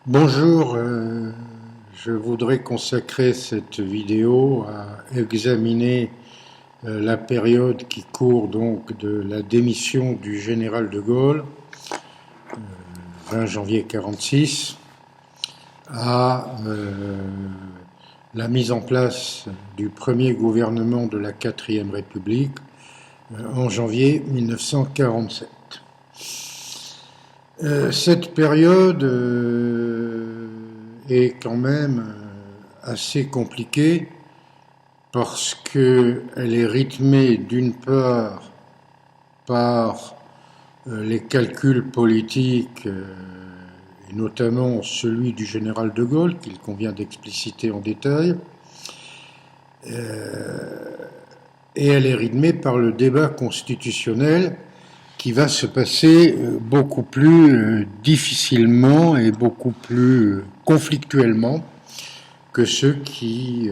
Bonjour, je voudrais consacrer cette vidéo à examiner la période qui court donc de la démission du général de Gaulle, 20 janvier 1946, à la mise en place du premier gouvernement de la 4e République en janvier 1947. Cette période est quand même assez compliquée parce qu'elle est rythmée d'une part par les calculs politiques et notamment celui du général de Gaulle qu'il convient d'expliciter en détail, et elle est rythmée par le débat constitutionnel qui va se passer beaucoup plus difficilement et beaucoup plus conflictuellement que ceux qui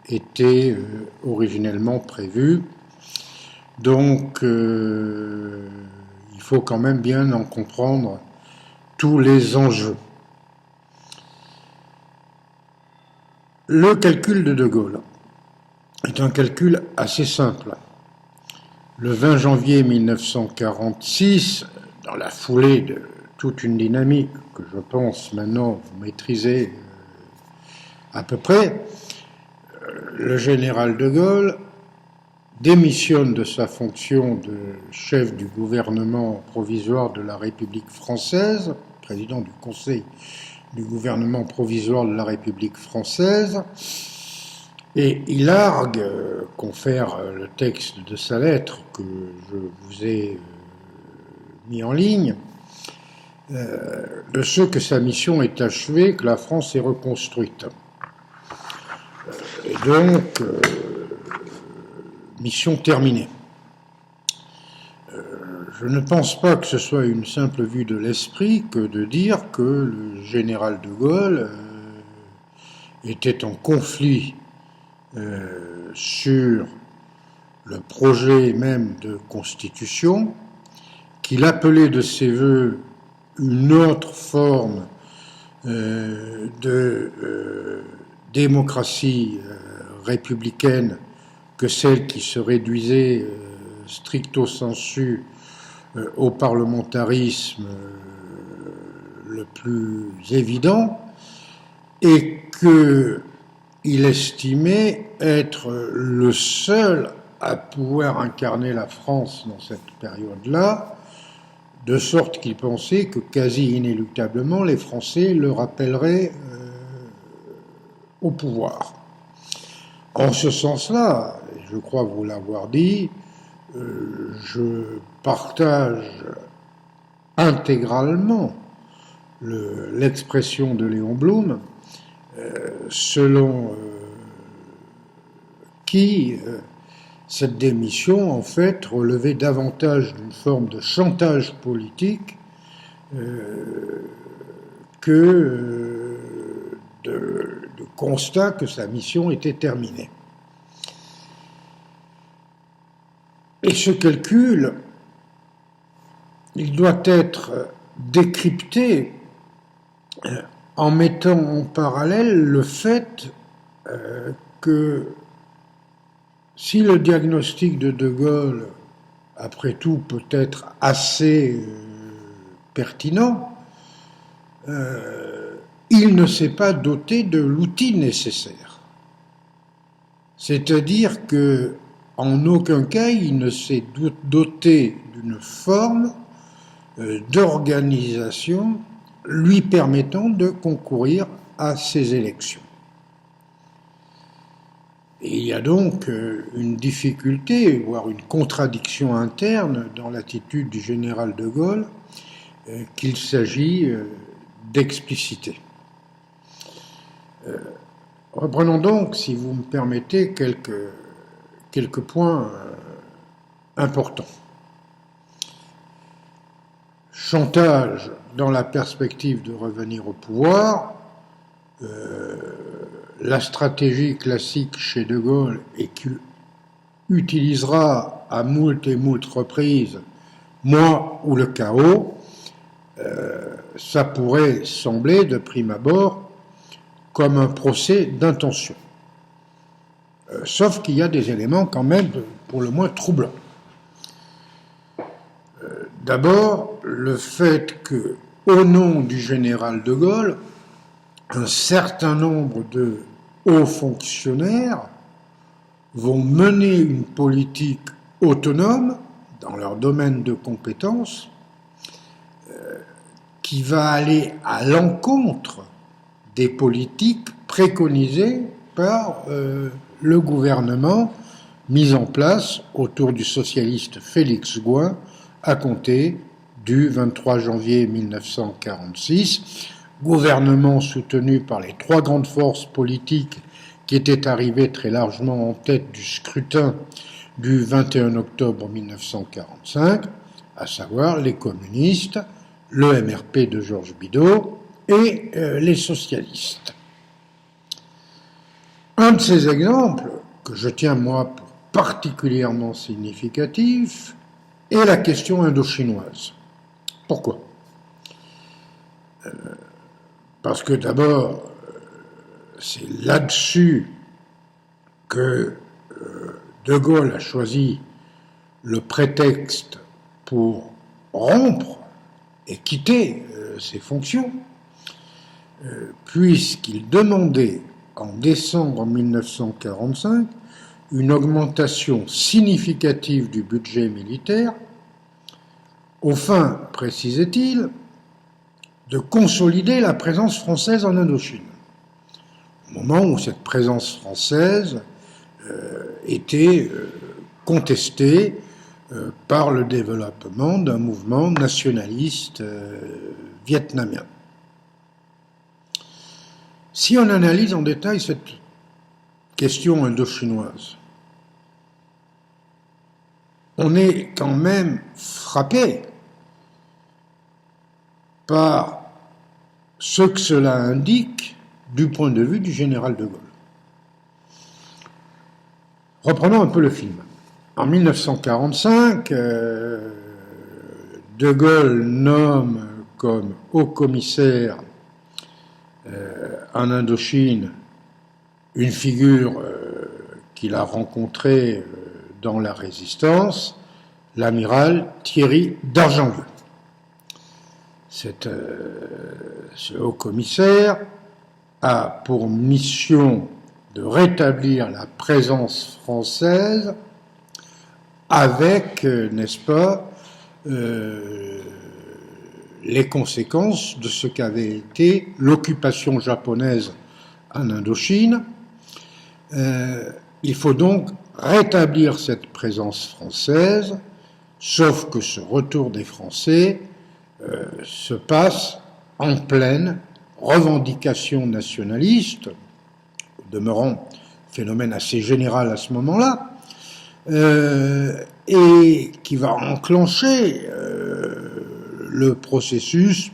étaient originellement prévus. Donc, il faut quand même bien en comprendre tous les enjeux. Le calcul de Gaulle est un calcul assez simple. Le 20 janvier 1946, dans la foulée de toute une dynamique que je pense maintenant vous maîtrisez à peu près, le général de Gaulle démissionne de sa fonction de chef du gouvernement provisoire de la République française, président du Conseil du gouvernement provisoire de la République française, et il largue, confère le texte de sa lettre que je vous ai mis en ligne, de ce que sa mission est achevée, que la France est reconstruite. Et donc, mission terminée. Je ne pense pas que ce soit une simple vue de l'esprit que de dire que le général de Gaulle était en conflit sur le projet même de constitution, qu'il appelait de ses voeux une autre forme de démocratie républicaine que celle qui se réduisait stricto sensu au parlementarisme le plus évident, et qu'il estimait être le seul à pouvoir incarner la France dans cette période-là, de sorte qu'il pensait que quasi inéluctablement les Français le rappelleraient au pouvoir. En ce sens-là, je crois vous l'avoir dit, je partage intégralement l'expression de Léon Blum, selon qui cette démission, en fait, relevait davantage d'une forme de chantage politique que de constat que sa mission était terminée. Et ce calcul, il doit être décrypté en mettant en parallèle le fait que si le diagnostic de Gaulle, après tout, peut être assez pertinent, il ne s'est pas doté de l'outil nécessaire. C'est-à-dire que en aucun cas, il ne s'est doté d'une forme d'organisation lui permettant de concourir à ces élections. Et il y a donc une difficulté, voire une contradiction interne dans l'attitude du général de Gaulle qu'il s'agit d'expliciter. Reprenons donc, si vous me permettez, quelques points importants. Chantage dans la perspective de revenir au pouvoir. La stratégie classique chez de Gaulle est qu'il utilisera à moult et moult reprises moi ou le chaos. ça pourrait sembler de prime abord comme un procès d'intention. Sauf qu'il y a des éléments quand même pour le moins troublants. D'abord, le fait que, au nom du général de Gaulle, un certain nombre de hauts fonctionnaires vont mener une politique autonome dans leur domaine de compétences qui va aller à l'encontre des politiques préconisées par le gouvernement mis en place autour du socialiste Félix Gouin à compter du 23 janvier 1946, gouvernement soutenu par les trois grandes forces politiques qui étaient arrivées très largement en tête du scrutin du 21 octobre 1945, à savoir les communistes, le MRP de Georges Bidault et les socialistes. Un de ces exemples, que je tiens moi pour particulièrement significatif, est la question indo-chinoise. Pourquoi ? Parce que d'abord, c'est là-dessus que De Gaulle a choisi le prétexte pour rompre et quitter ses fonctions, puisqu'il demandait en décembre 1945 une augmentation significative du budget militaire, aux fins, précisait-il, de consolider la présence française en Indochine, au moment où cette présence française était contestée par le développement d'un mouvement nationaliste vietnamien. Si on analyse en détail cette question indo-chinoise, on est quand même frappé par ce que cela indique du point de vue du général de Gaulle. Reprenons un peu le film. En 1945, De Gaulle nomme comme haut commissaire en Indochine une figure qu'il a rencontrée dans la Résistance, l'amiral Thierry d'Argenlieu. Ce haut commissaire a pour mission de rétablir la présence française avec, n'est-ce pas, les conséquences de ce qu'avait été l'occupation japonaise en Indochine. Il faut donc rétablir cette présence française, sauf que ce retour des Français se passe en pleine revendication nationaliste, au demeurant phénomène assez général à ce moment-là, et qui va enclencher le processus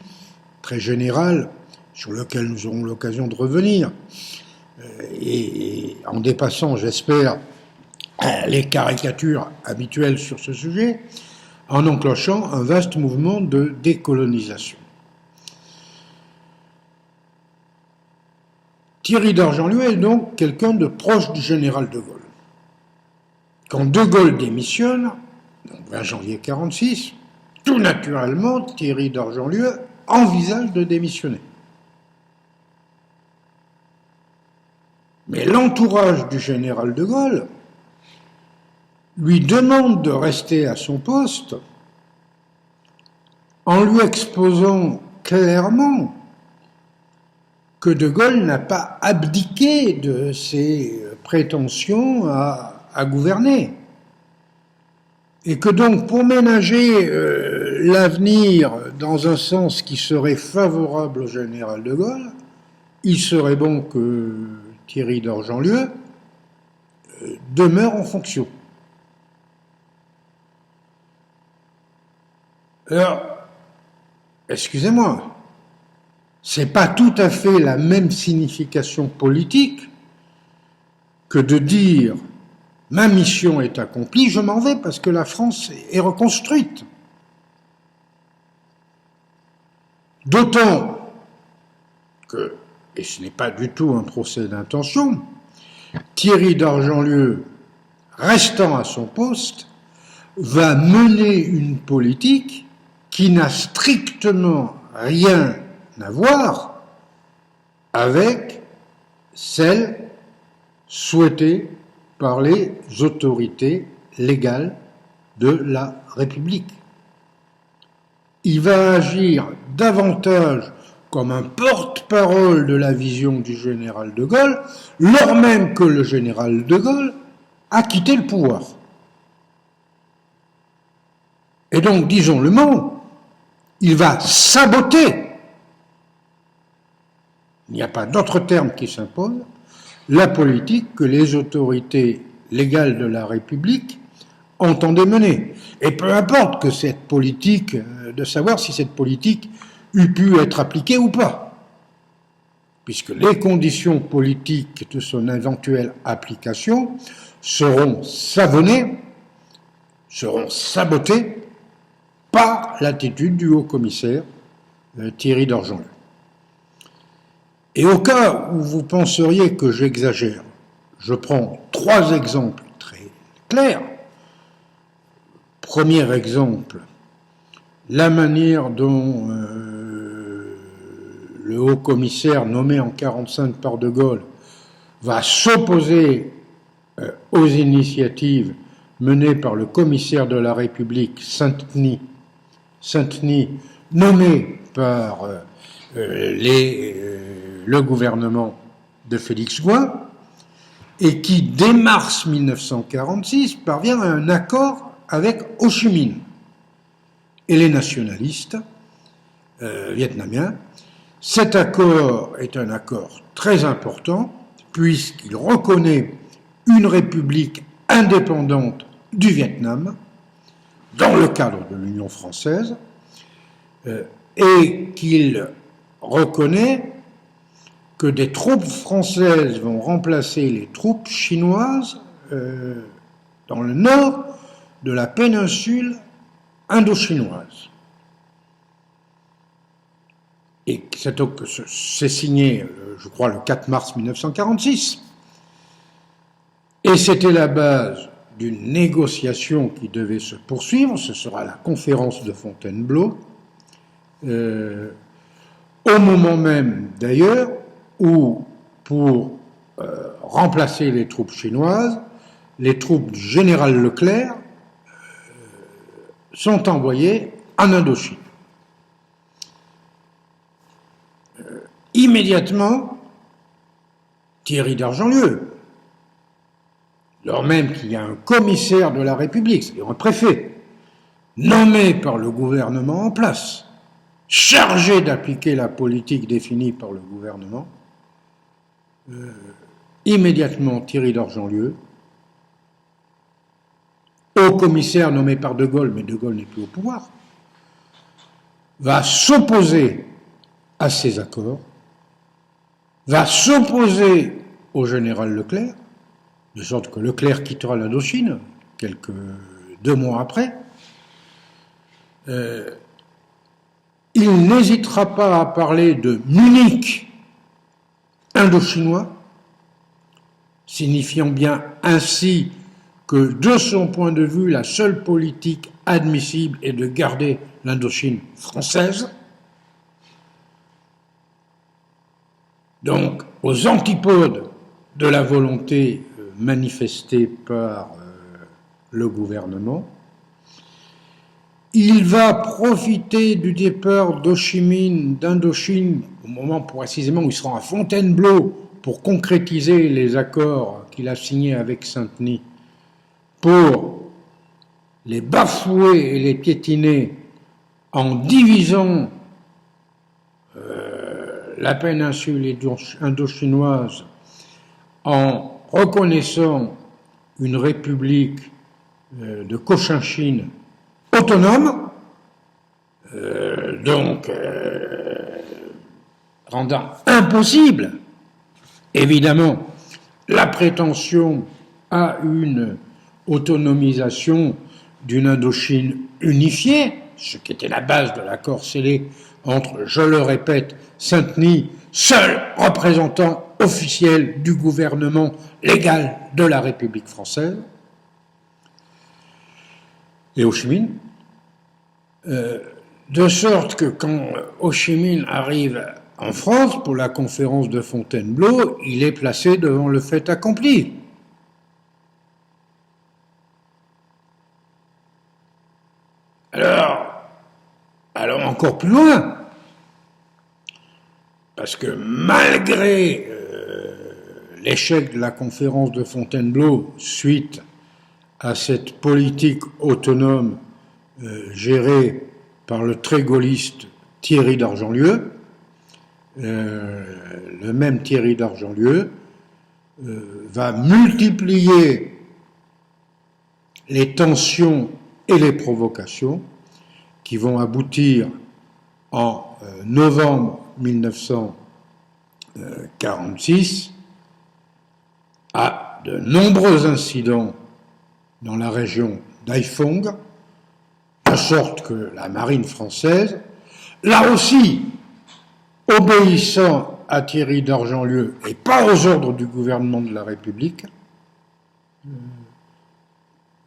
très général sur lequel nous aurons l'occasion de revenir, et en dépassant, j'espère, les caricatures habituelles sur ce sujet, en enclenchant un vaste mouvement de décolonisation. Thierry d'Argenlieu est donc quelqu'un de proche du général de Gaulle. Quand de Gaulle démissionne, donc 20 janvier 1946, tout naturellement, Thierry d'Argenlieu envisage de démissionner. Mais l'entourage du général de Gaulle lui demande de rester à son poste en lui exposant clairement que de Gaulle n'a pas abdiqué de ses prétentions à gouverner. Et que donc, pour ménager l'avenir dans un sens qui serait favorable au général de Gaulle, il serait bon que Thierry d'Argenlieu demeure en fonction. Alors, excusez-moi, c'est pas tout à fait la même signification politique que de dire ma mission est accomplie, je m'en vais parce que la France est reconstruite. D'autant que, et ce n'est pas du tout un procès d'intention, Thierry d'Argentlieu, restant à son poste, va mener une politique qui n'a strictement rien à voir avec celle souhaitée par les autorités légales de la République. Il va agir davantage comme un porte-parole de la vision du général de Gaulle, lors même que le général de Gaulle a quitté le pouvoir. Et donc, disons le mot, il va saboter, il n'y a pas d'autre terme qui s'impose, la politique que les autorités légales de la République entendaient mener. Et peu importe que cette politique, de savoir si cette politique eût pu être appliquée ou pas, puisque les conditions politiques de son éventuelle application seront savonnées, seront sabotées par l'attitude du haut-commissaire Thierry d'Argentlieu. Et au cas où vous penseriez que j'exagère, je prends 3 exemples très clairs. Premier exemple, la manière dont le haut-commissaire nommé en 1945 par De Gaulle va s'opposer aux initiatives menées par le commissaire de la République, Sainteny, nommé par le gouvernement de Félix Gouin, et qui, dès mars 1946, parvient à un accord avec Ho Chi Minh et les nationalistes vietnamiens. Cet accord est un accord très important, puisqu'il reconnaît une république indépendante du Vietnam, dans le cadre de l'Union française, et qu'il reconnaît que des troupes françaises vont remplacer les troupes chinoises dans le nord de la péninsule indo-chinoise. Et c'est signé, je crois, le 4 mars 1946. Et c'était la base d'une négociation qui devait se poursuivre, ce sera la conférence de Fontainebleau, au moment même d'ailleurs où, pour remplacer les troupes chinoises, les troupes du général Leclerc sont envoyées en Indochine. Immédiatement, Thierry d'Argentlieu, lors même qu'il y a un commissaire de la République, c'est-à-dire un préfet, nommé par le gouvernement en place, chargé d'appliquer la politique définie par le gouvernement, immédiatement Thierry d'Argentlieu, haut commissaire nommé par De Gaulle, mais De Gaulle n'est plus au pouvoir, va s'opposer à ces accords, va s'opposer au général Leclerc, de sorte que Leclerc quittera l'Indochine, 2 mois après. Il n'hésitera pas à parler de Munich indochinois, signifiant bien ainsi que, de son point de vue, la seule politique admissible est de garder l'Indochine française. Donc, aux antipodes de la volonté manifestée par le gouvernement. Il va profiter du départ d'Ho Chi Minh d'Indochine, au moment précisément où il sera à Fontainebleau, pour concrétiser les accords qu'il a signés avec Sainteny, pour les bafouer et les piétiner en divisant la péninsule indo-chinoise, en reconnaissant une république de Cochinchine autonome, rendant impossible, évidemment, la prétention à une autonomisation d'une Indochine unifiée, ce qui était la base de l'accord scellé entre, je le répète, Saint-Denis, seul représentant officiel du gouvernement légal de la République française, et Ho Chi Minh, de sorte que quand Ho Chi Minh arrive en France pour la conférence de Fontainebleau, il est placé devant le fait accompli. Alors, allons encore plus loin, parce que malgré l'échec de la conférence de Fontainebleau suite à cette politique autonome gérée par le très gaulliste Thierry d'Argentlieu, le même Thierry d'Argentlieu va multiplier les tensions et les provocations qui vont aboutir en novembre 1946 à de nombreux incidents dans la région d'Haiphong, de sorte que la marine française, là aussi, obéissant à Thierry d'Argentlieu et pas aux ordres du gouvernement de la République,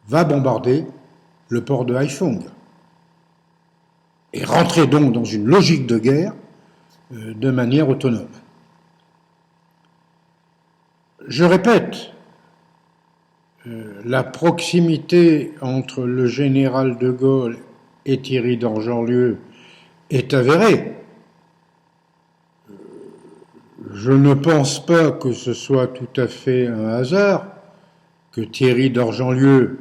va bombarder le port de Haiphong et rentrer donc dans une logique de guerre de manière autonome. Je répète, la proximité entre le général de Gaulle et Thierry d'Argentlieu est avérée. Je ne pense pas que ce soit tout à fait un hasard que Thierry d'Argentlieu,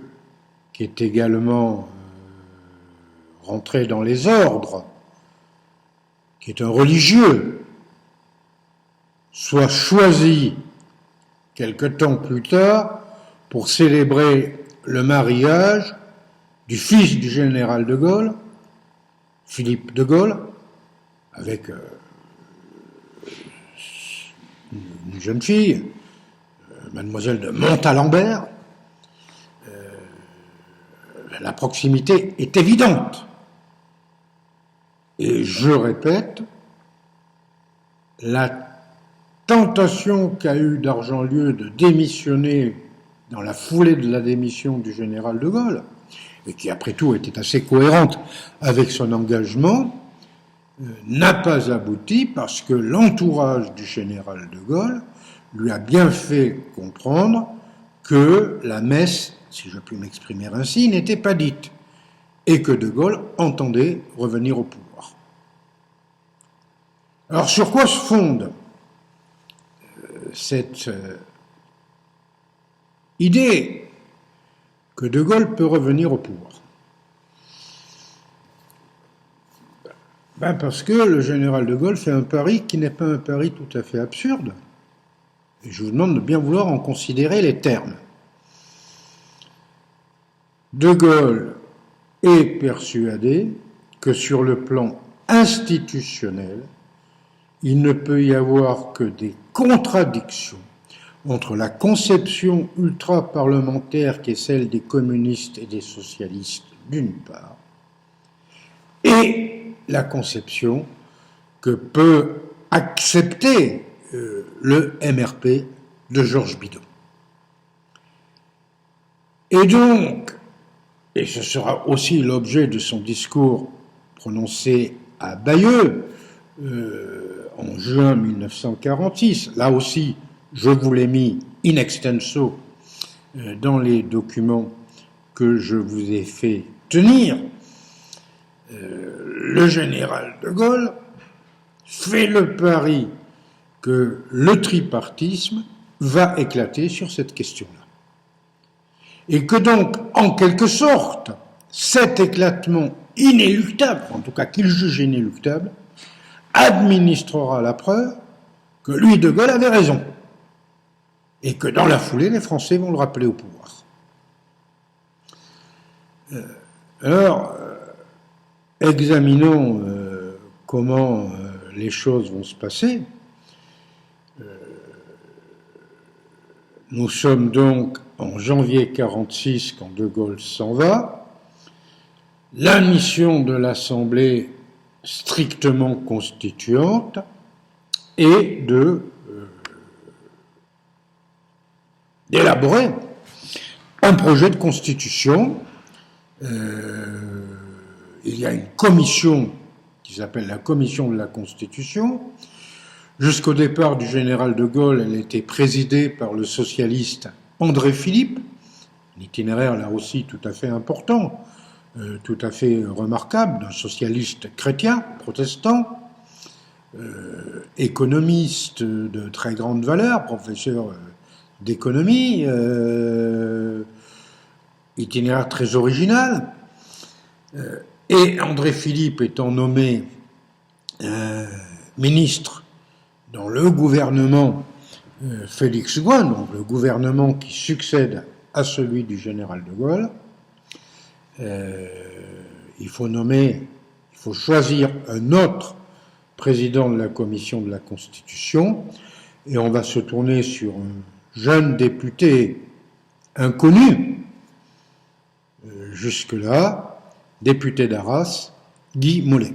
qui est également rentré dans les ordres, qui est un religieux, soit choisi quelque temps plus tard pour célébrer le mariage du fils du général de Gaulle, Philippe de Gaulle, avec une jeune fille, mademoiselle de Montalembert. La proximité est évidente. Et je répète, la tentation qu'a eue d'Argentlieu de démissionner dans la foulée de la démission du général de Gaulle, et qui après tout était assez cohérente avec son engagement, n'a pas abouti parce que l'entourage du général de Gaulle lui a bien fait comprendre que la messe, si je puis m'exprimer ainsi, n'était pas dite, et que de Gaulle entendait revenir au pouvoir. Alors sur quoi se fonde cette idée que de Gaulle peut revenir au pouvoir? Parce que le général de Gaulle fait un pari qui n'est pas un pari tout à fait absurde. Et je vous demande de bien vouloir en considérer les termes. De Gaulle est persuadé que sur le plan institutionnel, il ne peut y avoir que des contradictions entre la conception ultra-parlementaire qui est celle des communistes et des socialistes d'une part, et la conception que peut accepter le MRP de Georges Bidault. Et donc, et ce sera aussi l'objet de son discours prononcé à Bayeux en juin 1946, là aussi, je vous l'ai mis in extenso dans les documents que je vous ai fait tenir, le général de Gaulle fait le pari que le tripartisme va éclater sur cette question-là. Et que donc, en quelque sorte, cet éclatement inéluctable, en tout cas qu'il juge inéluctable, administrera la preuve que lui, de Gaulle, avait raison. Et que dans la foulée, les Français vont le rappeler au pouvoir. Alors, examinons comment les choses vont se passer. Nous sommes donc en janvier 1946 quand de Gaulle s'en va. La mission de l'Assemblée strictement constituante et d'élaborer un projet de constitution. Il y a une commission qui s'appelle la commission de la Constitution. Jusqu'au départ du général de Gaulle, elle était présidée par le socialiste André Philippe, un itinéraire là aussi tout à fait important, tout à fait remarquable, d'un socialiste chrétien, protestant, économiste de très grande valeur, professeur d'économie, itinéraire très original. Et André Philippe étant nommé ministre dans le gouvernement Félix Gouin, donc le gouvernement qui succède à celui du général de Gaulle, il faut choisir un autre président de la commission de la Constitution, et on va se tourner sur un jeune député inconnu, jusque-là, député d'Arras, Guy Mollet.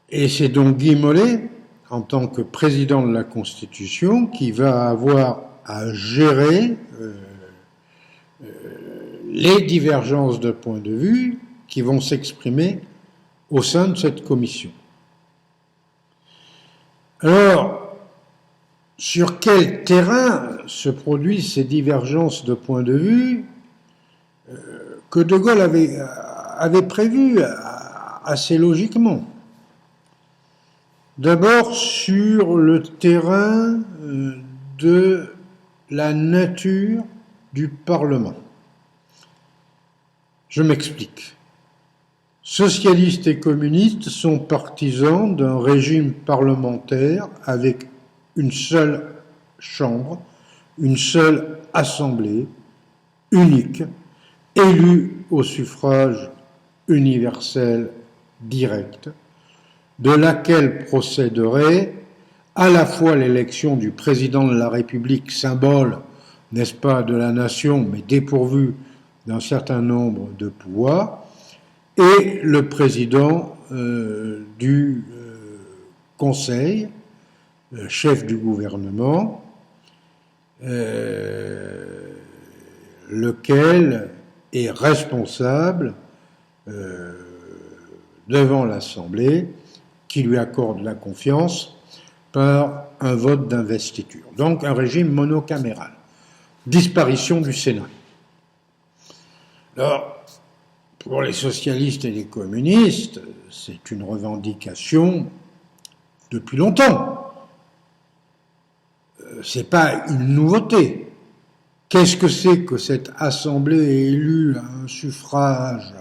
Et c'est donc Guy Mollet, en tant que président de la Constitution, qui va avoir à gérer les divergences de points de vue qui vont s'exprimer au sein de cette commission. Alors, sur quel terrain se produisent ces divergences de points de vue que De Gaulle avait prévu assez logiquement? D'abord sur le terrain de la nature du Parlement. Je m'explique. Socialistes et communistes sont partisans d'un régime parlementaire avec une seule chambre, une seule assemblée, unique, élue au suffrage universel direct, de laquelle procéderait à la fois l'élection du président de la République, symbole, n'est-ce pas, de la nation, mais dépourvu d'un certain nombre de pouvoirs, et le président du Conseil, chef du gouvernement, lequel est responsable devant l'Assemblée qui lui accorde la confiance par un vote d'investiture. Donc un régime monocaméral. Disparition du Sénat. Alors, pour les socialistes et les communistes, c'est une revendication depuis longtemps. C'est pas une nouveauté. Qu'est-ce que c'est que cette assemblée élue à un suffrage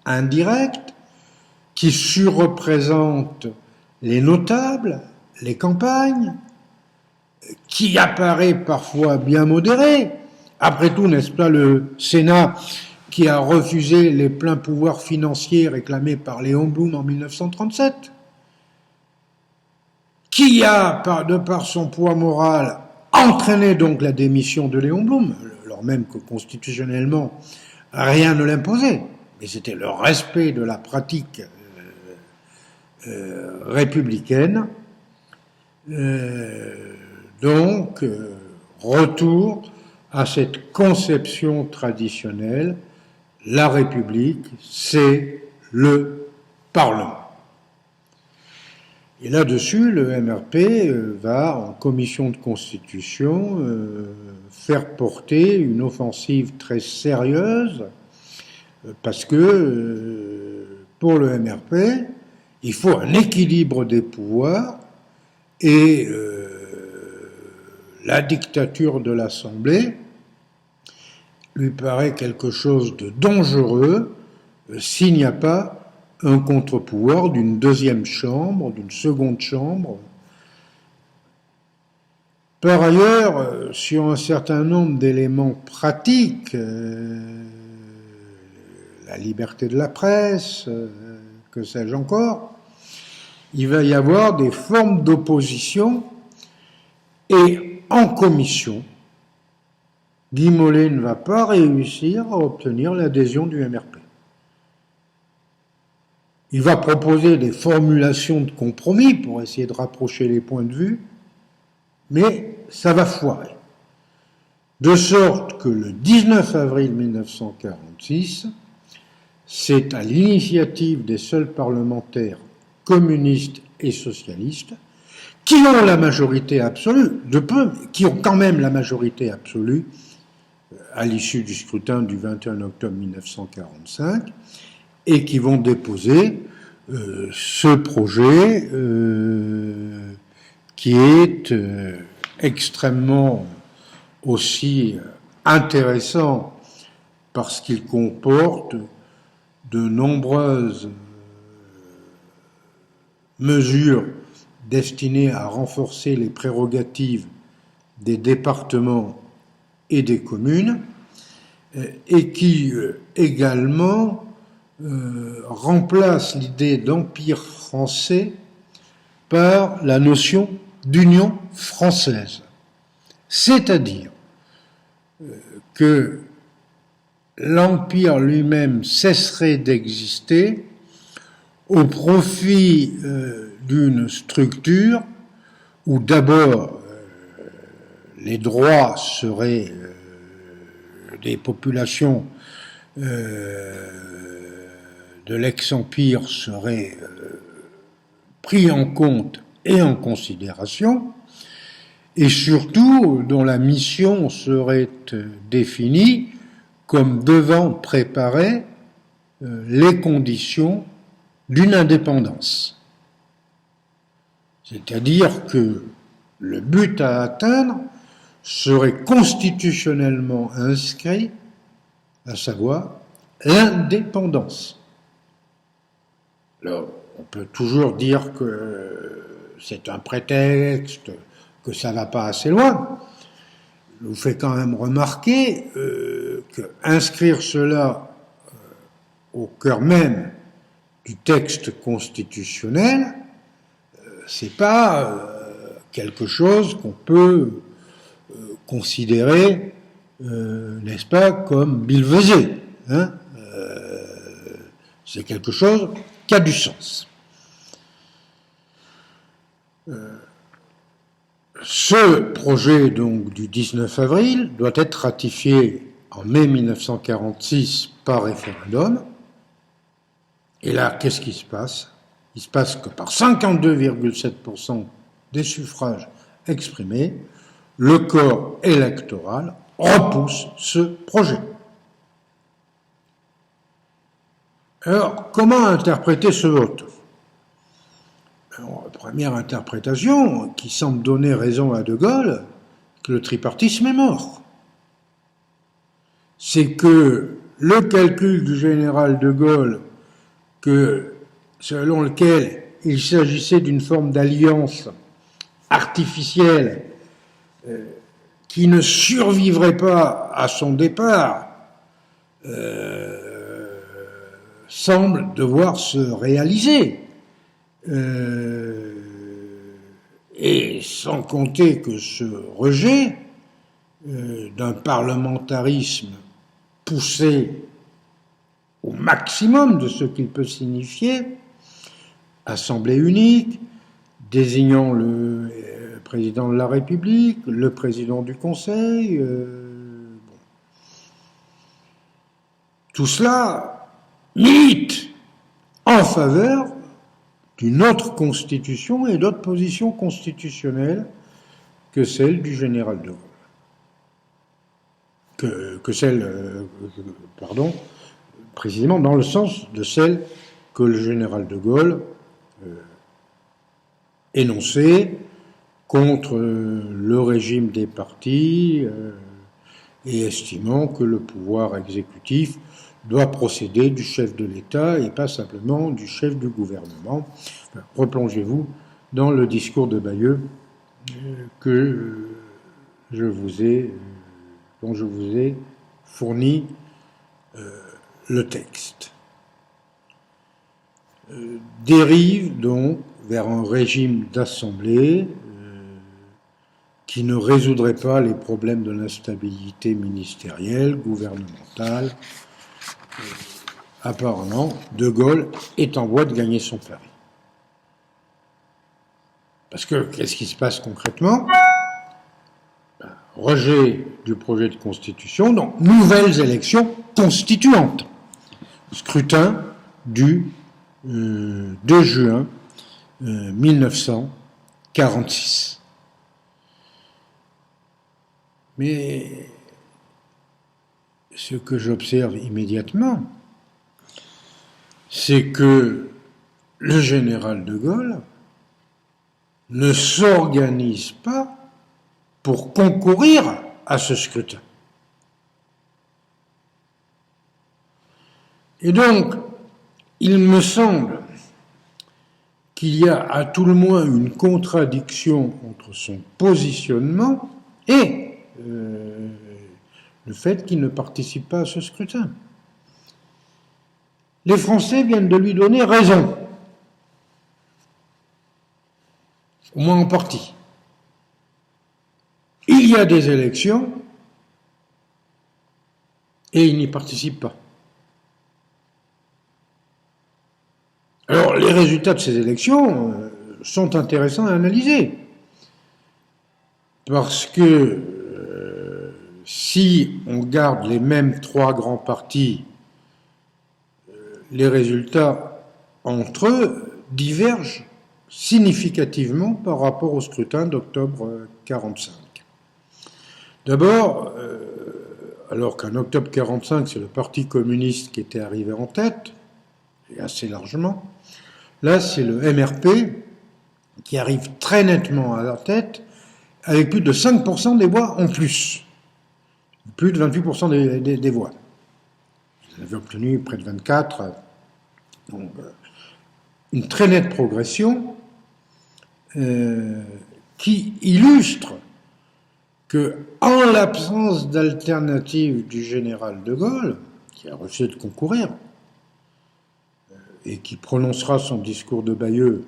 indirect qui surreprésente les notables, les campagnes, qui apparaît parfois bien modéré? Après tout, n'est-ce pas le Sénat qui a refusé les pleins pouvoirs financiers réclamés par Léon Blum en 1937, qui a, de par son poids moral, entraîné donc la démission de Léon Blum, alors même que constitutionnellement, rien ne l'imposait, mais c'était le respect de la pratique républicaine. Donc, retour à cette conception traditionnelle. La République, c'est le Parlement. Et là-dessus, le MRP va, en commission de constitution, faire porter une offensive très sérieuse, parce que pour le MRP, il faut un équilibre des pouvoirs, et la dictature de l'Assemblée lui paraît quelque chose de dangereux s'il n'y a pas un contre-pouvoir d'une deuxième chambre, d'une seconde chambre. Par ailleurs, sur un certain nombre d'éléments pratiques, la liberté de la presse, que sais-je encore, il va y avoir des formes d'opposition, et en commission, Guy Mollet ne va pas réussir à obtenir l'adhésion du MRP. Il va proposer des formulations de compromis pour essayer de rapprocher les points de vue, mais ça va foirer. De sorte que le 19 avril 1946, c'est à l'initiative des seuls parlementaires communistes et socialistes qui ont la majorité absolue, qui ont quand même la majorité absolue à l'issue du scrutin du 21 octobre 1945, et qui vont déposer ce projet qui est extrêmement aussi intéressant parce qu'il comporte de nombreuses mesures destinées à renforcer les prérogatives des départements et des communes, et qui également remplace l'idée d'empire français par la notion d'union française. C'est-à-dire que l'empire lui-même cesserait d'exister au profit d'une structure où d'abord les droits seraient des populations de l'ex-empire seraient pris en compte et en considération, et surtout dont la mission serait définie comme devant préparer les conditions d'une indépendance. C'est-à-dire que le but à atteindre serait constitutionnellement inscrit, à savoir l'indépendance. Alors, on peut toujours dire que c'est un prétexte, que ça ne va pas assez loin. Je vous fais quand même remarquer qu'inscrire cela au cœur même du texte constitutionnel, c'est pas quelque chose qu'on peut considérer, n'est-ce pas, comme billevesé. Hein, c'est quelque chose qui a du sens. Ce projet donc du 19 avril doit être ratifié en mai 1946 par référendum. Et là, qu'est-ce qui se passe? Il se passe que par 52,7% des suffrages exprimés, le corps électoral repousse ce projet. Alors, comment interpréter ce vote? Alors, première interprétation, qui semble donner raison à De Gaulle, que le tripartisme est mort. C'est que le calcul du général De Gaulle, selon lequel il s'agissait d'une forme d'alliance artificielle qui ne survivrait pas à son départ, semble devoir se réaliser. Et sans compter que ce rejet d'un parlementarisme poussé au maximum de ce qu'il peut signifier, assemblée unique, désignant le président de la République, le président du Conseil, tout cela milite en faveur d'une autre constitution et d'autres positions constitutionnelles que celle du général de Gaulle. Précisément dans le sens de celle que le général de Gaulle énonçait contre le régime des partis et estimant que le pouvoir exécutif doit procéder du chef de l'État et pas simplement du chef du gouvernement. Enfin, replongez-vous dans le discours de Bayeux dont je vous ai fourni le texte. Dérive donc vers un régime d'assemblée qui ne résoudrait pas les problèmes de l'instabilité ministérielle, gouvernementale, apparemment, De Gaulle est en voie de gagner son pari. Parce que, qu'est-ce qui se passe concrètement? Rejet du projet de constitution, donc nouvelles élections constituantes. Scrutin du 2 juin 1946. Mais ce que j'observe immédiatement, c'est que le général de Gaulle ne s'organise pas pour concourir à ce scrutin. Et donc, il me semble qu'il y a à tout le moins une contradiction entre son positionnement et le fait qu'il ne participe pas à ce scrutin. Les Français viennent de lui donner raison, au moins en partie. Il y a des élections et il n'y participe pas. Alors, les résultats de ces élections sont intéressants à analyser. Parce que si on garde les mêmes trois grands partis, les résultats entre eux divergent significativement par rapport au scrutin d'octobre 1945. D'abord, alors qu'en octobre 1945, c'est le Parti communiste qui était arrivé en tête, et assez largement, là, c'est le MRP qui arrive très nettement à la tête, avec plus de 5% des voix en plus. Plus de 28% des voix. Il avait obtenu près de 24. Donc, une très nette progression qui illustre que, en l'absence d'alternative du général de Gaulle, qui a refusé de concourir, et qui prononcera son discours de Bayeux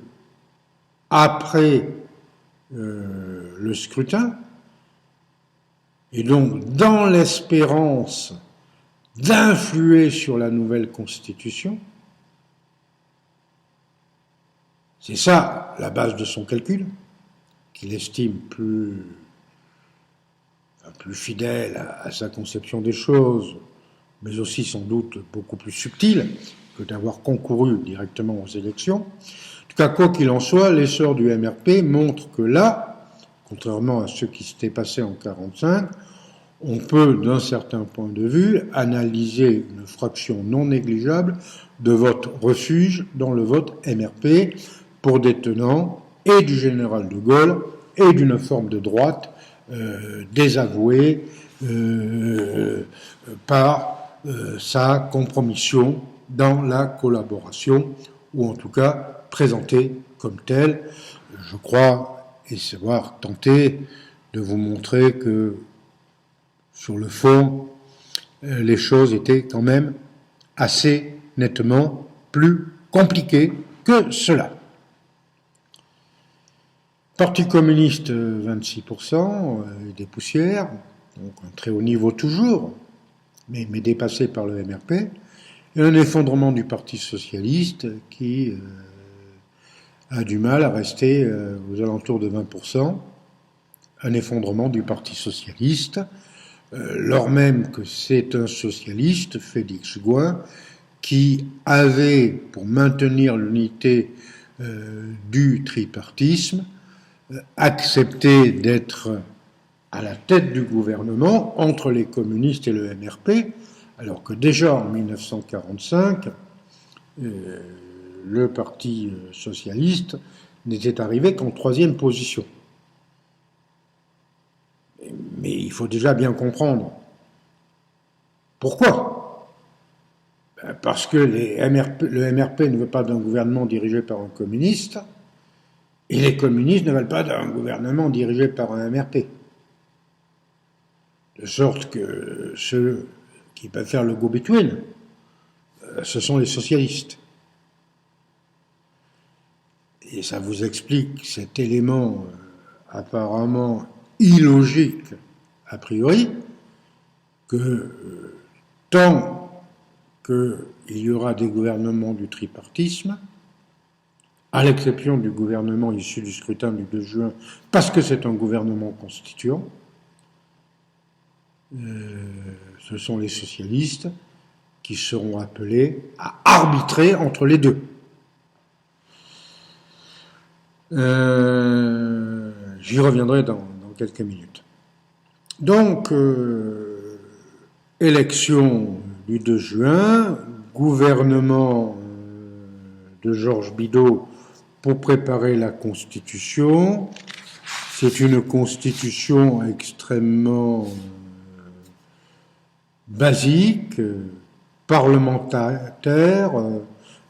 après le scrutin, et donc dans l'espérance d'influer sur la nouvelle constitution, c'est ça la base de son calcul, qu'il estime plus fidèle à sa conception des choses, mais aussi sans doute beaucoup plus subtile que d'avoir concouru directement aux élections. En tout cas, quoi qu'il en soit, l'essor du MRP montre que là, contrairement à ce qui s'était passé en 1945, on peut, d'un certain point de vue, analyser une fraction non négligeable de vote refuge dans le vote MRP pour des tenants et du général de Gaulle et d'une forme de droite désavouée par sa compromission dans la collaboration, ou en tout cas présentée comme telle. Je crois essayer tenter de vous montrer que sur le fond, les choses étaient quand même assez nettement plus compliquées que cela. Parti communiste, 26%, des poussières, donc un très haut niveau toujours, mais dépassé par le MRP, et un effondrement du Parti socialiste qui a du mal à rester aux alentours de 20%, un effondrement du Parti socialiste, lors même que c'est un socialiste, Félix Gouin, qui avait, pour maintenir l'unité du tripartisme, accepté d'être à la tête du gouvernement entre les communistes et le MRP, alors que déjà en 1945, le Parti socialiste n'était arrivé qu'en troisième position. Mais il faut déjà bien comprendre pourquoi. Parce que le MRP ne veut pas d'un gouvernement dirigé par un communiste, et les communistes ne veulent pas d'un gouvernement dirigé par un MRP. De sorte que ceux qui peuvent faire le go-between, ce sont les socialistes. Et ça vous explique cet élément apparemment illogique, a priori, que tant qu'il y aura des gouvernements du tripartisme, à l'exception du gouvernement issu du scrutin du 2 juin, parce que c'est un gouvernement constituant. Ce sont les socialistes qui seront appelés à arbitrer entre les deux. J'y reviendrai dans quelques minutes. Donc, élection du 2 juin, gouvernement de Georges Bidault pour préparer la Constitution. C'est une Constitution extrêmement basique, parlementaire,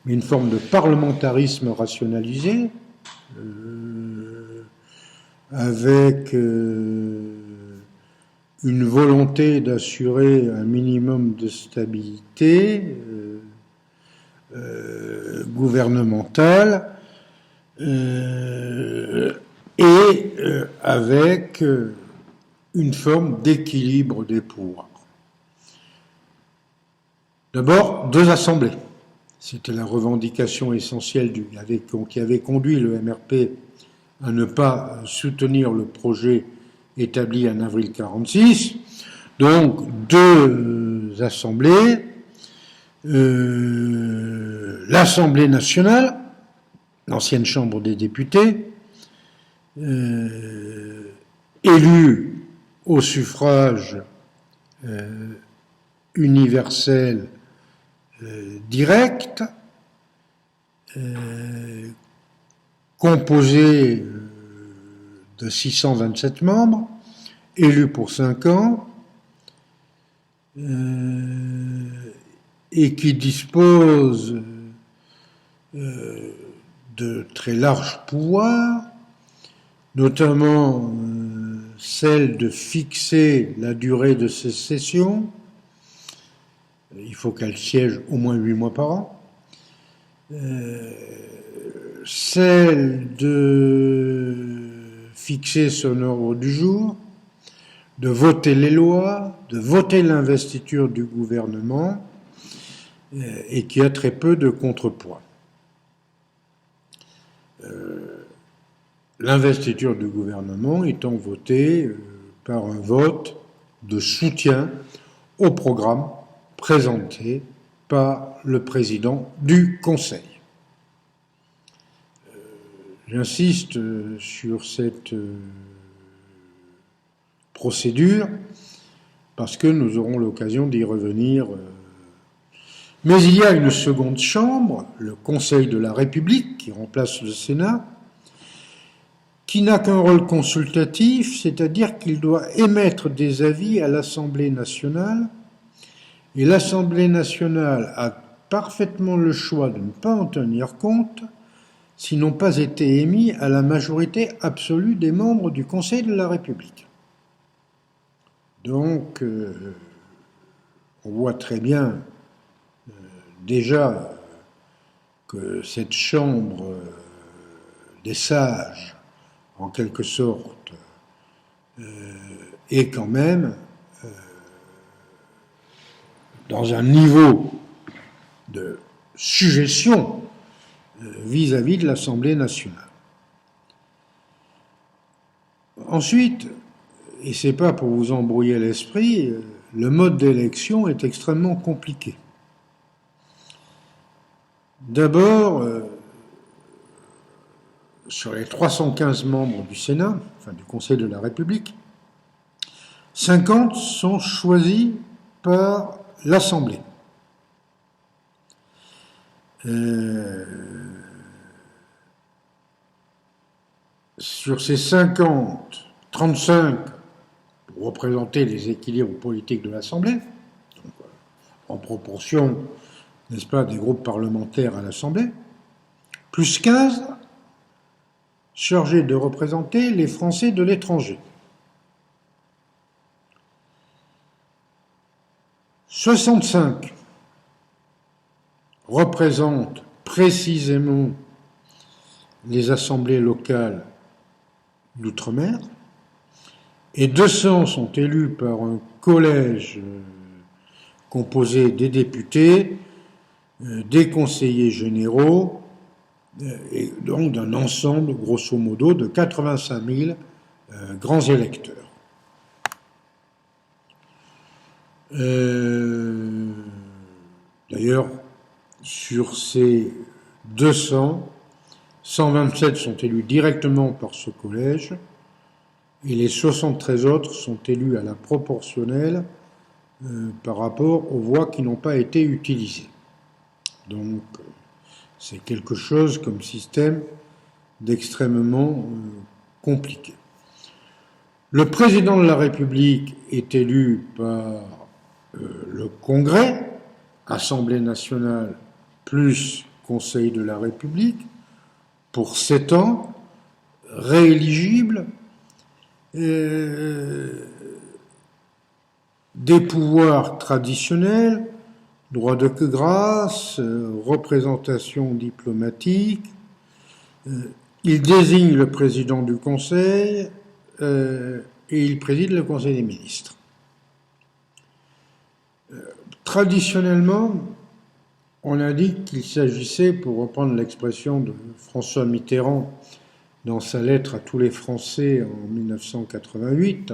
une forme de parlementarisme rationalisé, avec une volonté d'assurer un minimum de stabilité gouvernementale et avec une forme d'équilibre des pouvoirs. D'abord, 2 assemblées. C'était la revendication essentielle qui avait conduit le MRP à ne pas soutenir le projet établi en avril 1946. Donc, 2 assemblées. L'Assemblée nationale, l'ancienne Chambre des députés, élue au suffrage universel direct, composée de 627 membres, élus pour 5 ans, et qui dispose de très larges pouvoirs, notamment celle de fixer la durée de ces sessions. Il faut qu'elle siège au moins 8 mois par an. Celle de fixer son ordre du jour, de voter les lois, de voter l'investiture du gouvernement, et qui a très peu de contrepoids. L'investiture du gouvernement étant votée par un vote de soutien au programme présenté par le président du Conseil. J'insiste sur cette procédure parce que nous aurons l'occasion d'y revenir. Mais il y a une seconde chambre, le Conseil de la République, qui remplace le Sénat, qui n'a qu'un rôle consultatif, c'est-à-dire qu'il doit émettre des avis à l'Assemblée nationale, et l'Assemblée nationale a parfaitement le choix de ne pas en tenir compte s'ils n'ont pas été émis à la majorité absolue des membres du Conseil de la République. Donc, on voit très bien déjà que cette chambre des sages, en quelque sorte, est quand même dans un niveau de sujétion vis-à-vis de l'Assemblée nationale. Ensuite, et c'est pas pour vous embrouiller l'esprit, le mode d'élection est extrêmement compliqué. D'abord, sur les 315 membres du Sénat, enfin du Conseil de la République, 50 sont choisis par l'Assemblée. Sur ces 50, 35 pour représenter les équilibres politiques de l'Assemblée, donc, en proportion, n'est-ce pas, des groupes parlementaires à l'Assemblée, plus 15 chargés de représenter les Français de l'étranger. 65 représentent précisément les assemblées locales d'outre-mer, et 200 sont élus par un collège composé des députés des conseillers généraux, et donc d'un ensemble, grosso modo, de 85 000 grands électeurs. D'ailleurs, sur ces 200, 127 sont élus directement par ce collège et les 73 autres sont élus à la proportionnelle par rapport aux voix qui n'ont pas été utilisées. Donc, c'est quelque chose comme système d'extrêmement compliqué. Le président de la République est élu par le Congrès, Assemblée nationale plus Conseil de la République, pour 7 ans, rééligible, des pouvoirs traditionnels, droit de grâce, représentation diplomatique, il désigne le président du Conseil et il préside le Conseil des ministres. Traditionnellement, on a dit qu'il s'agissait, pour reprendre l'expression de François Mitterrand dans sa lettre à tous les Français en 1988,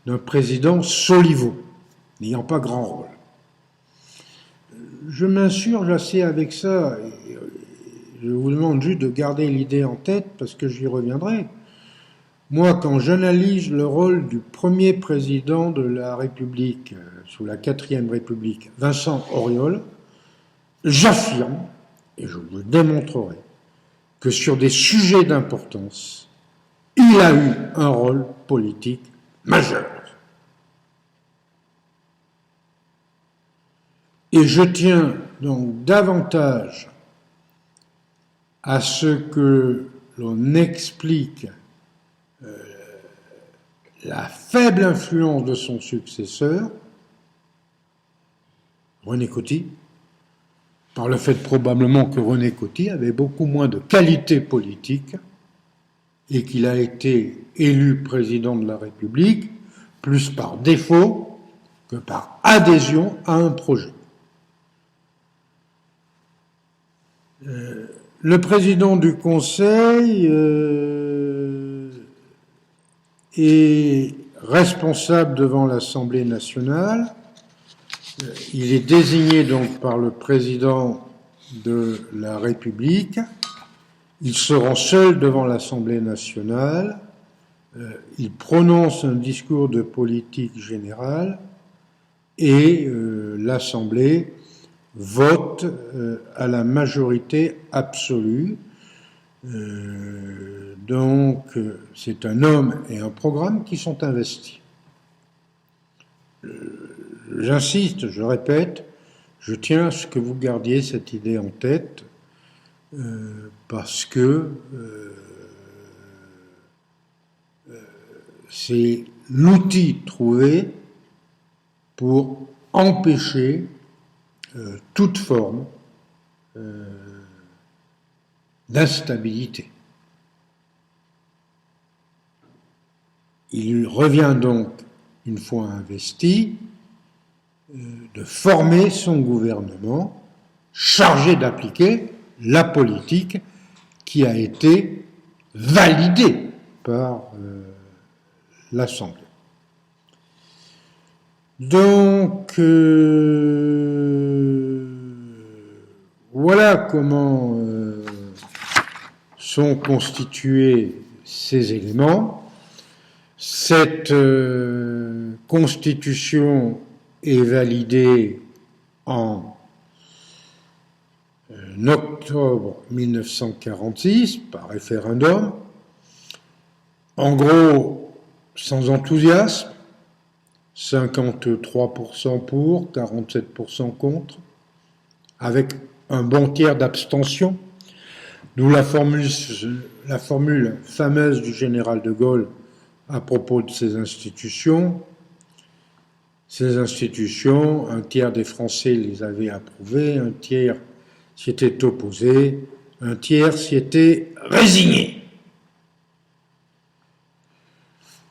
d'un président soliveau, n'ayant pas grand rôle. Je m'insurge assez avec ça, et je vous demande juste de garder l'idée en tête parce que j'y reviendrai. Moi, quand j'analyse le rôle du premier président de la République, sous la 4e République, Vincent Auriol, j'affirme, et je vous le démontrerai, que sur des sujets d'importance, il a eu un rôle politique majeur. Et je tiens donc davantage à ce que l'on explique la faible influence de son successeur, René Coty, par le fait probablement que René Coty avait beaucoup moins de qualité politique et qu'il a été élu président de la République plus par défaut que par adhésion à un projet. Le président du Conseil est responsable devant l'Assemblée nationale. Il est désigné donc par le président de la République. Il se rend seul devant l'Assemblée nationale. Il prononce un discours de politique générale et l'Assemblée vote à la majorité absolue. Donc, c'est un homme et un programme qui sont investis. J'insiste, je répète, je tiens à ce que vous gardiez cette idée en tête parce que c'est l'outil trouvé pour empêcher toute forme d'instabilité. Il revient donc, une fois investi, de former son gouvernement chargé d'appliquer la politique qui a été validée par l'Assemblée. Donc, voilà comment sont constitués ces éléments. Cette constitution est validée en octobre 1946 par référendum. En gros, sans enthousiasme, 53% pour, 47% contre, avec un bon tiers d'abstention, d'où la formule fameuse du général de Gaulle à propos de ces institutions. Ces institutions, un tiers des Français les avaient approuvées, un tiers s'y était opposé, un tiers s'y était résigné.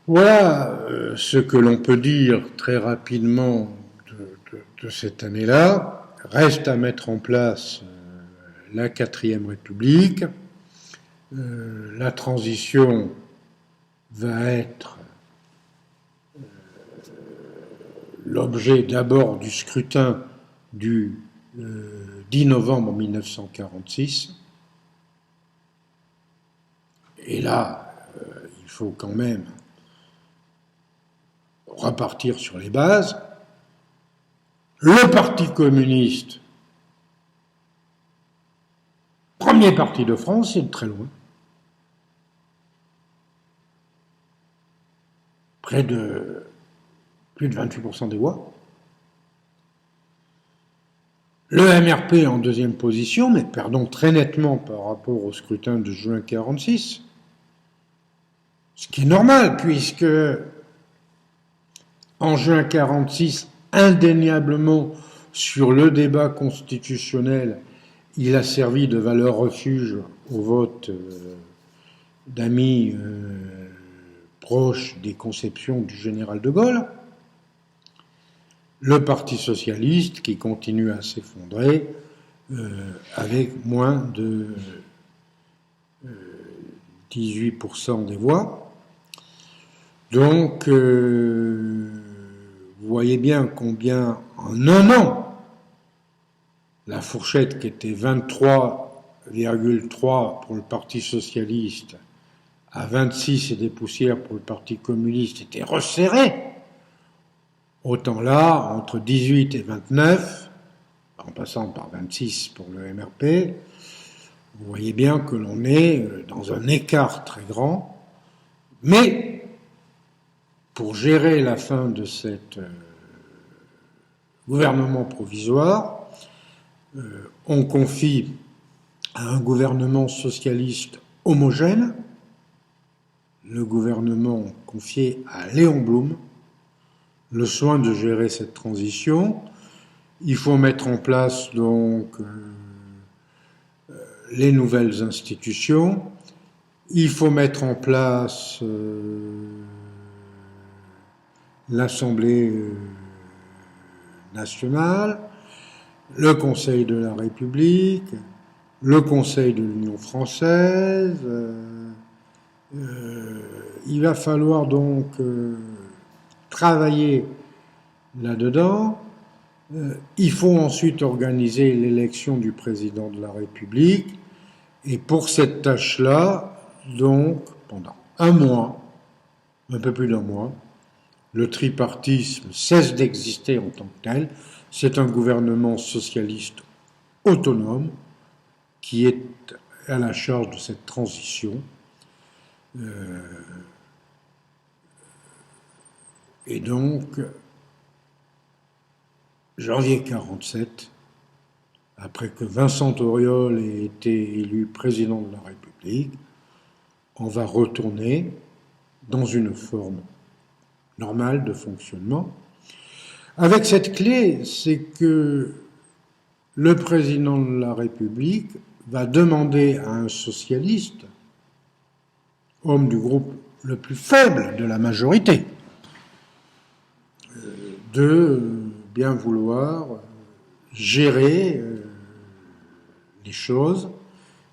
Voilà ce que l'on peut dire très rapidement de cette année-là. reste à mettre en place la 4e République. La transition va être l'objet d'abord du scrutin du 10 novembre 1946. Et là, il faut quand même repartir sur les bases. Le Parti communiste, premier parti de France, c'est de très loin. Plus de 28% des voix. Le MRP en deuxième position, mais perdons très nettement par rapport au scrutin de juin 1946. Ce qui est normal, puisque en juin 1946, indéniablement, sur le débat constitutionnel, il a servi de valeur refuge au vote d'amis proches des conceptions du général de Gaulle. Le Parti socialiste qui continue à s'effondrer avec moins de 18% des voix. Donc, vous voyez bien combien en un an, la fourchette qui était 23,3 pour le Parti socialiste à 26 et des poussières pour le Parti communiste était resserrée. Autant là, entre 18 et 29, en passant par 26 pour le MRP, vous voyez bien que l'on est dans un écart très grand. Mais pour gérer la fin de cet gouvernement provisoire, on confie à un gouvernement socialiste homogène, le gouvernement confié à Léon Blum, le soin de gérer cette transition. Il faut mettre en place donc les nouvelles institutions. Il faut mettre en place l'Assemblée nationale, le Conseil de la République, le Conseil de l'Union française. Il va falloir donc travailler là-dedans. Il faut ensuite organiser l'élection du président de la République. Et pour cette tâche-là, donc, pendant un mois, un peu plus d'un mois, le tripartisme cesse d'exister en tant que tel. C'est un gouvernement socialiste autonome qui est à la charge de cette transition. Et donc, janvier 1947, après que Vincent Auriol ait été élu président de la République, on va retourner dans une forme normale de fonctionnement. Avec cette clé, c'est que le président de la République va demander à un socialiste, homme du groupe le plus faible de la majorité, de bien vouloir gérer les choses.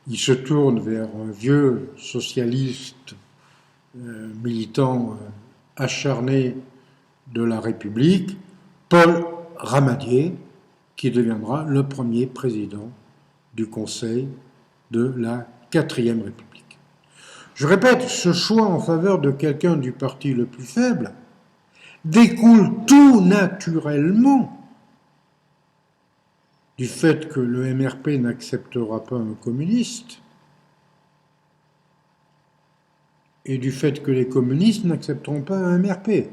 Il se tourne vers un vieux socialiste militant acharné de la République, Paul Ramadier, qui deviendra le premier président du Conseil de la 4e République. Je répète, ce choix en faveur de quelqu'un du parti le plus faible découle tout naturellement du fait que le MRP n'acceptera pas un communiste et du fait que les communistes n'accepteront pas un MRP.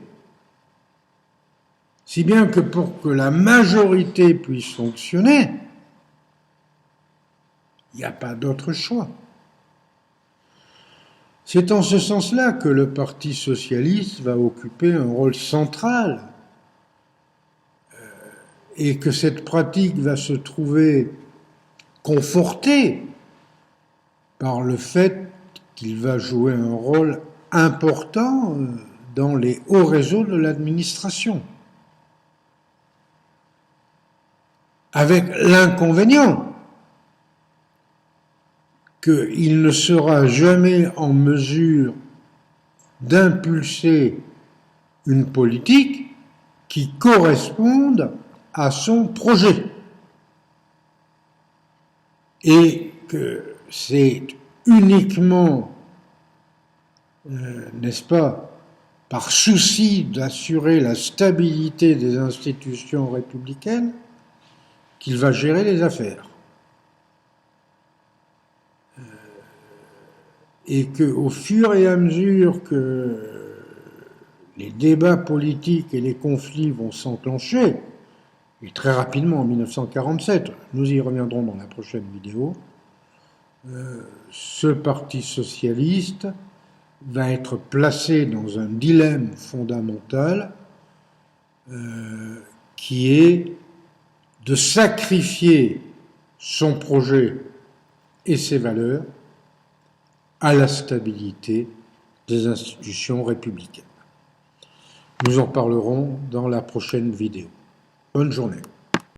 Si bien que pour que la majorité puisse fonctionner, il n'y a pas d'autre choix. C'est en ce sens-là que le Parti socialiste va occuper un rôle central et que cette pratique va se trouver confortée par le fait qu'il va jouer un rôle important dans les hauts réseaux de l'administration. avec l'inconvénient qu'il ne sera jamais en mesure d'impulser une politique qui corresponde à son projet. Et que c'est uniquement, n'est-ce pas, par souci d'assurer la stabilité des institutions républicaines qu'il va gérer les affaires. Et qu'au fur et à mesure que les débats politiques et les conflits vont s'enclencher, et très rapidement en 1947, nous y reviendrons dans la prochaine vidéo, ce parti socialiste va être placé dans un dilemme fondamental qui est de sacrifier son projet et ses valeurs à la stabilité des institutions républicaines. Nous en parlerons dans la prochaine vidéo. Bonne journée.